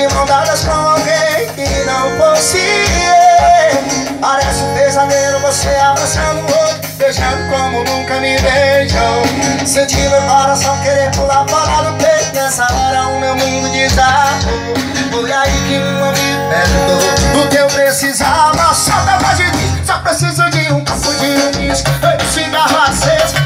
de mão dadas com alguém que não fosse eu. Parece um pesadelo você abraçando o outro, beijando como nunca me beijou. Senti meu coração querer pular fora do peito. Nessa hora o meu mundo desabou. Foi aí que um amigo perguntou o que eu precisava. Só da voz de mim, só preciso de um copo de uísque, um cigarro aceso